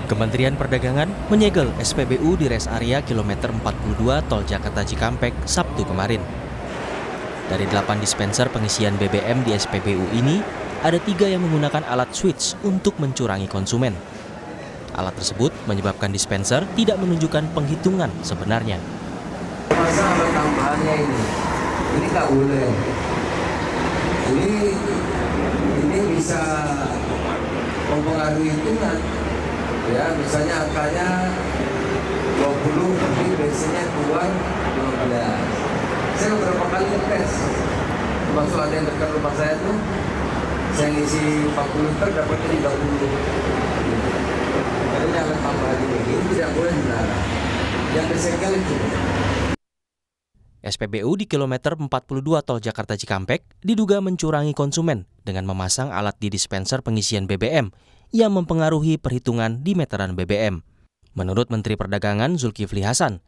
Kementerian Perdagangan menyegel SPBU di res area kilometer 42 Tol Jakarta Cikampek Sabtu kemarin. Dari 8 dispenser pengisian BBM di SPBU ini, ada 3 yang menggunakan alat switch untuk mencurangi konsumen. Alat tersebut menyebabkan dispenser tidak menunjukkan penghitungan sebenarnya. Masa alat tambahannya ini nggak boleh. Ini bisa mempengaruhi hitungan. Ya, misalnya angkanya 20, tapi biasanya keluar 12. Saya beberapa kali tes, termasuk ada yang dekat rumah saya tuh, saya ngisi 40 liter dapatnya 30. Jadi alat tambahan ini tidak boleh dilarang. Yang disegel itu. SPBU di kilometer 42 Tol Jakarta Cikampek diduga mencurangi konsumen dengan memasang alat di dispenser pengisian BBM yang mempengaruhi perhitungan di meteran BBM. Menurut Menteri Perdagangan Zulkifli Hasan,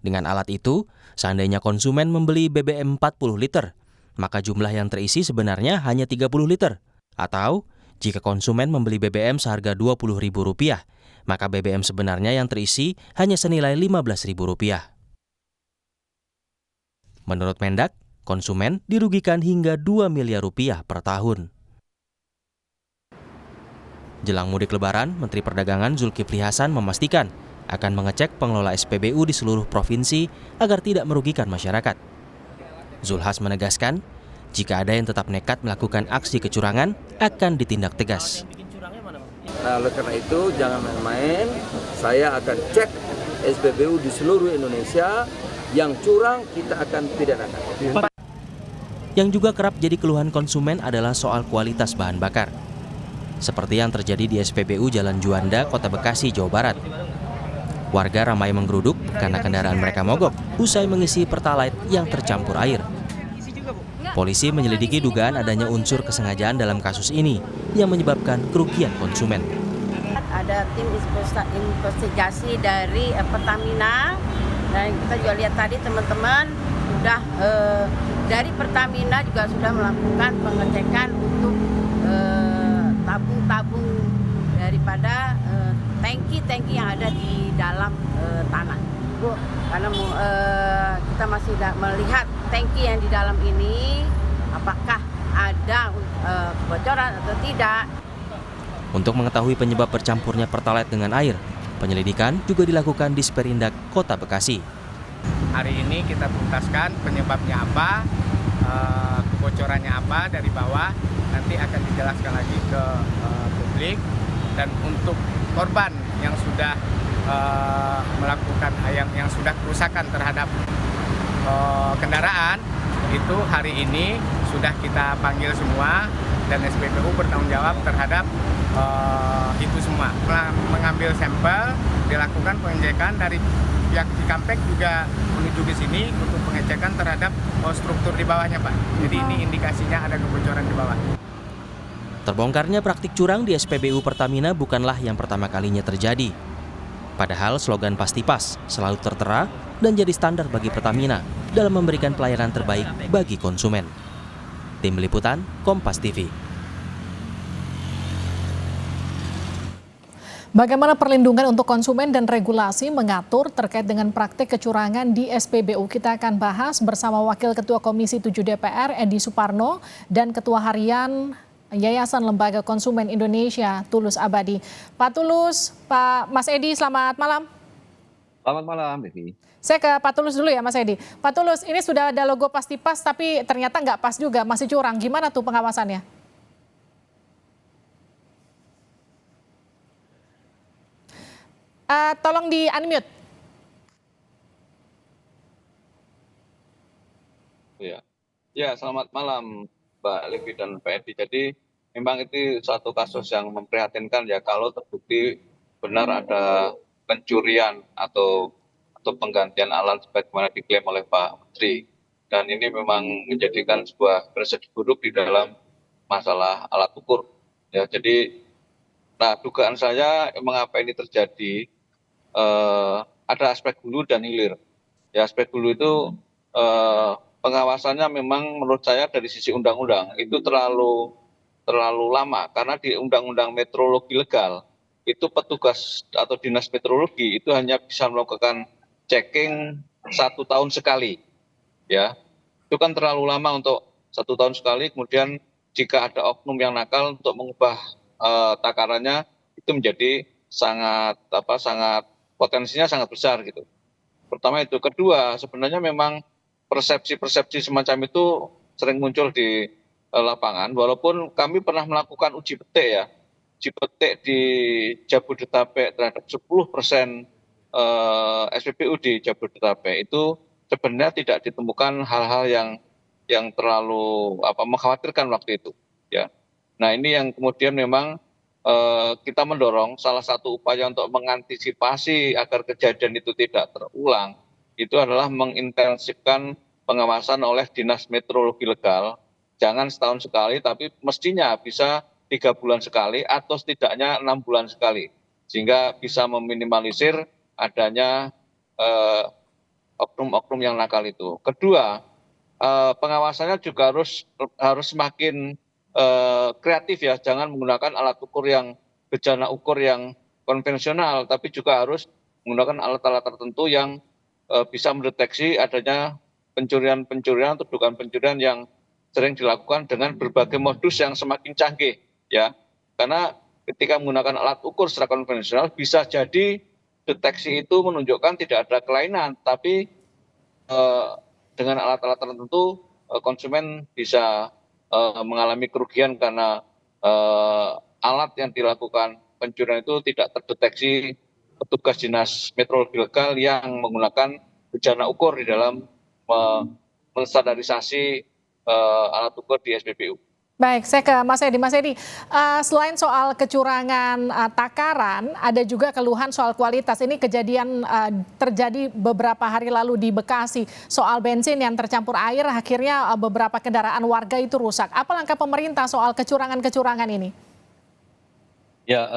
dengan alat itu, seandainya konsumen membeli BBM 40 liter, maka jumlah yang terisi sebenarnya hanya 30 liter. Atau, jika konsumen membeli BBM seharga Rp20.000, maka BBM sebenarnya yang terisi hanya senilai Rp15.000. Menurut Mendak, konsumen dirugikan hingga Rp2 miliar per tahun. Jelang mudik Lebaran, Menteri Perdagangan Zulkifli Hasan memastikan akan mengecek pengelola SPBU di seluruh provinsi agar tidak merugikan masyarakat. Zulhas menegaskan, jika ada yang tetap nekat melakukan aksi kecurangan, akan ditindak tegas. Nah, oleh karena itu, jangan main-main. Saya akan cek SPBU di seluruh Indonesia. Yang curang kita akan pidanakan. Yang juga kerap jadi keluhan konsumen adalah soal kualitas bahan bakar. Seperti yang terjadi di SPBU Jalan Juanda, Kota Bekasi, Jawa Barat. Warga ramai menggeruduk karena kendaraan mereka mogok usai mengisi Pertalite yang tercampur air. Polisi menyelidiki dugaan adanya unsur kesengajaan dalam kasus ini yang menyebabkan kerugian konsumen. Ada tim investigasi dari Pertamina. Dan kita juga lihat tadi teman-teman sudah dari Pertamina juga sudah melakukan pengecekan untuk tabung-tabung daripada tangki-tangki yang ada di dalam tanah. Bu, karena kita masih melihat tangki yang di dalam ini apakah ada kebocoran atau tidak. Untuk mengetahui penyebab bercampurnya Pertalite dengan air, penyelidikan juga dilakukan di Sperindak Kota Bekasi. Hari ini kita tuntaskan penyebabnya apa, kebocorannya apa dari bawah, nanti akan dijelaskan lagi ke publik. Dan untuk korban yang sudah melakukan yang sudah kerusakan terhadap kendaraan, itu hari ini sudah kita panggil semua dan SPBU bertanggung jawab terhadap itu semua. Mengambil sampel, dilakukan pengecekan dari pihak Cikampek juga menuju ke sini untuk pengecekan terhadap struktur di bawahnya, Pak. Jadi ini indikasinya ada kebocoran di bawah. Terbongkarnya praktik curang di SPBU Pertamina bukanlah yang pertama kalinya terjadi. Padahal slogan Pasti Pas selalu tertera dan jadi standar bagi Pertamina dalam memberikan pelayanan terbaik bagi konsumen. Tim Liputan, Kompas TV. Bagaimana perlindungan untuk konsumen dan regulasi mengatur terkait dengan praktik kecurangan di SPBU? Kita akan bahas bersama Wakil Ketua Komisi 7 DPR Edi Suparno dan Ketua Harian Yayasan Lembaga Konsumen Indonesia Tulus Abadi. Pak Tulus, Mas Edi, selamat malam. Selamat malam, Devi. Saya ke Pak Tulus dulu ya, Mas Edi. Pak Tulus, ini sudah ada logo Pasti Pas, tapi ternyata nggak pas juga, masih curang. Gimana tuh pengawasannya? Tolong di-unmute. Ya, selamat malam Mbak Livi dan Pak Edi. Jadi memang itu satu kasus yang memprihatinkan ya kalau terbukti benar ada pencurian atau penggantian alat sebagaimana diklaim oleh Pak Menteri. Dan ini memang menjadikan sebuah presiden buruk di dalam masalah alat ukur. Ya, jadi dugaan saya mengapa ini terjadi, ada aspek hulu dan hilir. Ya, aspek hulu itu pengawasannya memang menurut saya dari sisi undang-undang itu terlalu lama karena di Undang-Undang Metrologi Legal itu petugas atau dinas meteorologi itu hanya bisa melakukan checking 1 tahun sekali, ya. Itu kan terlalu lama untuk 1 tahun sekali. Kemudian jika ada oknum yang nakal untuk mengubah takarannya, itu menjadi sangat potensinya sangat besar gitu. Pertama itu. Kedua, sebenarnya memang persepsi-persepsi semacam itu sering muncul di lapangan, walaupun kami pernah melakukan uji petik ya. Uji petik di Jabodetabek terhadap 10% SPBU di Jabodetabek itu sebenarnya tidak ditemukan hal-hal yang terlalu mengkhawatirkan waktu itu, ya. Nah, ini yang kemudian memang kita mendorong salah satu upaya untuk mengantisipasi agar kejadian itu tidak terulang itu adalah mengintensifkan pengawasan oleh Dinas Meteorologi Legal. Jangan setahun sekali, tapi mestinya bisa 3 bulan sekali atau setidaknya 6 bulan sekali, sehingga bisa meminimalisir adanya oknum-oknum yang nakal itu. Kedua, pengawasannya juga harus semakin kreatif ya, jangan menggunakan alat ukur yang bejana ukur yang konvensional, tapi juga harus menggunakan alat-alat tertentu yang bisa mendeteksi adanya pencurian-pencurian atau dugaan pencurian yang sering dilakukan dengan berbagai modus yang semakin canggih, ya. Karena ketika menggunakan alat ukur secara konvensional bisa jadi deteksi itu menunjukkan tidak ada kelainan, tapi dengan alat-alat tertentu konsumen bisa mengalami kerugian karena alat yang dilakukan pencurian itu tidak terdeteksi petugas dinas meteorologi legal yang menggunakan bejana ukur di dalam menstandarisasi alat ukur di SPBU. Baik, saya ke Mas Edi. Mas Edi, selain soal kecurangan takaran, ada juga keluhan soal kualitas. Ini kejadian terjadi beberapa hari lalu di Bekasi. Soal bensin yang tercampur air, akhirnya beberapa kendaraan warga itu rusak. Apa langkah pemerintah soal kecurangan-kecurangan ini? Ya,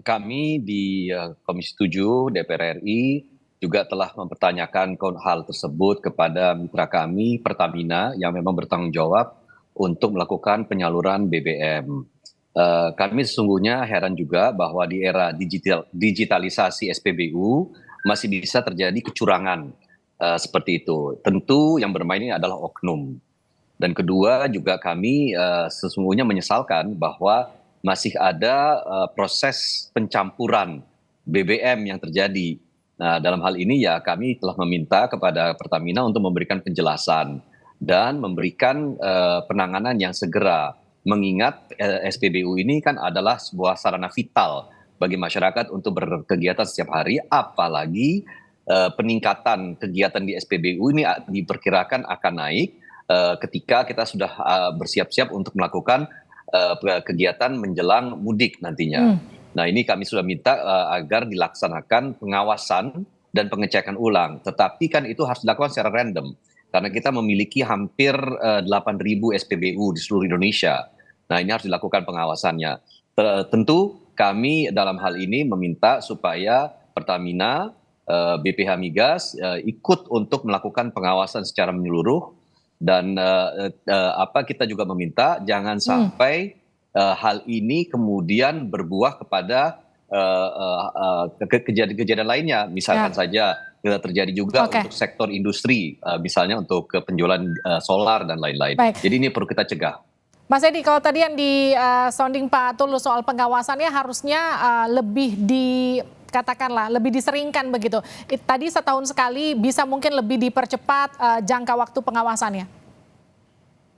kami di Komisi 7 DPR RI juga telah mempertanyakan hal tersebut kepada mitra kami Pertamina yang memang bertanggung jawab untuk melakukan penyaluran BBM. Kami sesungguhnya heran juga bahwa di era digitalisasi SPBU masih bisa terjadi kecurangan seperti itu. Tentu yang bermain ini adalah oknum. Dan kedua juga kami sesungguhnya menyesalkan bahwa masih ada proses pencampuran BBM yang terjadi. Nah, dalam hal ini ya kami telah meminta kepada Pertamina untuk memberikan penjelasan dan memberikan penanganan yang segera, mengingat SPBU ini kan adalah sebuah sarana vital bagi masyarakat untuk berkegiatan setiap hari, apalagi peningkatan kegiatan di SPBU ini diperkirakan akan naik ketika kita sudah bersiap-siap untuk melakukan kegiatan menjelang mudik nantinya. Nah, ini kami sudah minta agar dilaksanakan pengawasan dan pengecekan ulang, tetapi kan itu harus dilakukan secara random. Karena kita memiliki hampir 8.000 SPBU di seluruh Indonesia. Nah, ini harus dilakukan pengawasannya. Tentu kami dalam hal ini meminta supaya Pertamina, BPH Migas ikut untuk melakukan pengawasan secara menyeluruh. Dan kita juga meminta jangan sampai hal ini kemudian berbuah kepada kejadian-kejadian lainnya. Misalkan saja terjadi juga untuk sektor industri, misalnya untuk penjualan solar dan lain-lain. Jadi ini perlu kita cegah. Mas Edi, kalau tadi yang di sounding Pak Tulus soal pengawasannya harusnya lebih katakanlah lebih diseringkan begitu. Tadi setahun sekali bisa mungkin lebih dipercepat jangka waktu pengawasannya.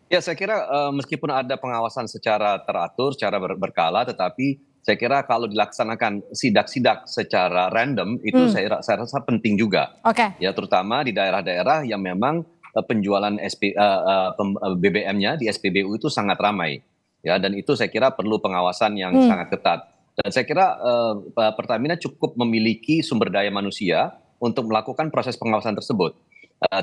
Ya, saya kira meskipun ada pengawasan secara teratur, secara berkala, tetapi saya kira kalau dilaksanakan sidak-sidak secara random itu saya rasa penting juga. Ya, terutama di daerah-daerah yang memang penjualan BBM-nya di SPBU itu sangat ramai. Ya, dan itu saya kira perlu pengawasan yang sangat ketat. Dan saya kira Pertamina cukup memiliki sumber daya manusia untuk melakukan proses pengawasan tersebut.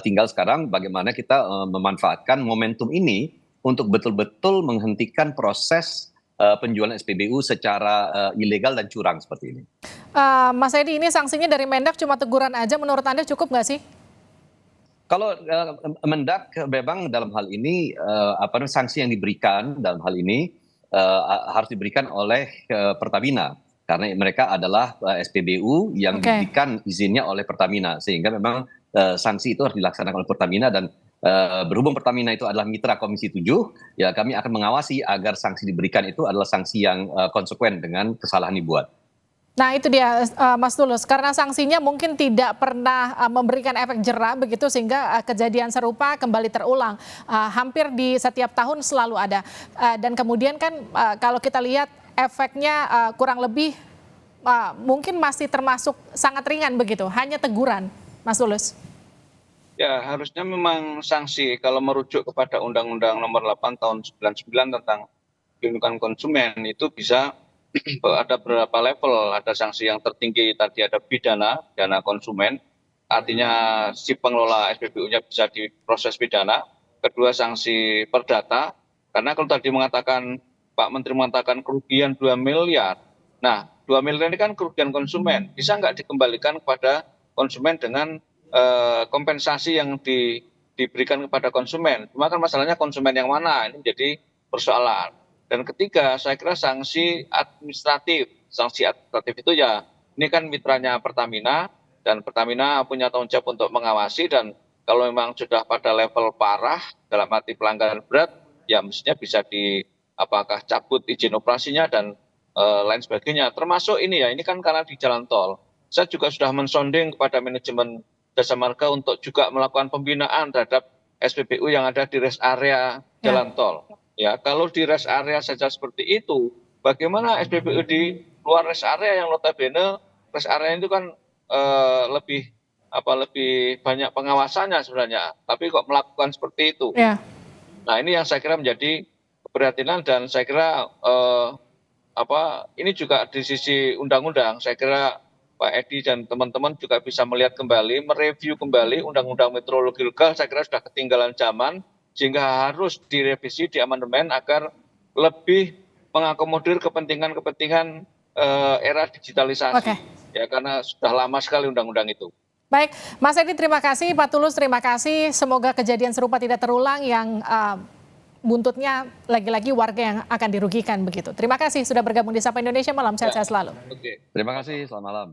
Tinggal sekarang bagaimana kita memanfaatkan momentum ini untuk betul-betul menghentikan proses penjualan SPBU secara ilegal dan curang seperti ini. Mas Edi, ini sanksinya dari Mendak cuma teguran aja, menurut Anda cukup nggak sih? Kalau Mendak memang dalam hal ini sanksi yang diberikan dalam hal ini harus diberikan oleh Pertamina. karena mereka adalah SPBU yang diberikan izinnya oleh Pertamina, sehingga memang sanksi itu harus dilaksanakan oleh Pertamina, dan berhubung Pertamina itu adalah mitra Komisi 7, ya kami akan mengawasi agar sanksi diberikan itu adalah sanksi yang konsekuen dengan kesalahan dibuat. Nah itu dia Mas Tulus, karena sanksinya mungkin tidak pernah memberikan efek jera begitu sehingga kejadian serupa kembali terulang. Hampir di setiap tahun selalu ada. Dan kemudian kan kalau kita lihat efeknya kurang lebih mungkin masih termasuk sangat ringan begitu, hanya teguran, Mas Tulus. Ya, harusnya memang sanksi kalau merujuk kepada Undang-Undang Nomor 8 Tahun 99 tentang perlindungan konsumen itu bisa ada beberapa level, ada sanksi yang tertinggi tadi ada pidana konsumen, artinya si pengelola SPBU-nya bisa diproses pidana. Kedua, sanksi perdata, karena kalau tadi mengatakan Pak Menteri mengatakan kerugian 2 miliar, nah 2 miliar ini kan kerugian konsumen, bisa nggak dikembalikan kepada konsumen dengan kompensasi yang diberikan kepada konsumen. Cuma kan masalahnya konsumen yang mana, ini jadi persoalan. Dan ketiga, saya kira sanksi administratif. Sanksi administratif itu ya, ini kan mitranya Pertamina, dan Pertamina punya tanggung jawab untuk mengawasi, dan kalau memang sudah pada level parah, dalam arti pelanggaran berat, ya mestinya bisa apakah cabut izin operasinya dan lain sebagainya. Termasuk ini ya, ini kan karena di jalan tol. Saya juga sudah mensonding kepada manajemen Jasa Marga untuk juga melakukan pembinaan terhadap SPBU yang ada di rest area jalan tol. Ya, kalau di rest area saja seperti itu, bagaimana SPBU di luar rest area yang notabene rest area itu kan lebih banyak pengawasannya sebenarnya, tapi kok melakukan seperti itu. Nah, ini yang saya kira menjadi keprihatinan, dan saya kira ini juga di sisi undang-undang, saya kira Pak Edi dan teman-teman juga bisa melihat kembali, mereview kembali Undang-Undang Meteorologi Legal, saya kira sudah ketinggalan zaman, sehingga harus direvisi, diamandemen agar lebih mengakomodir kepentingan-kepentingan era digitalisasi. Ya, karena sudah lama sekali undang-undang itu. Baik, Mas Edi terima kasih, Pak Tulus terima kasih. Semoga kejadian serupa tidak terulang yang buntutnya lagi-lagi warga yang akan dirugikan begitu. Terima kasih sudah bergabung di Sapa Indonesia Malam, sehat-sehat selalu. Terima kasih, selamat malam.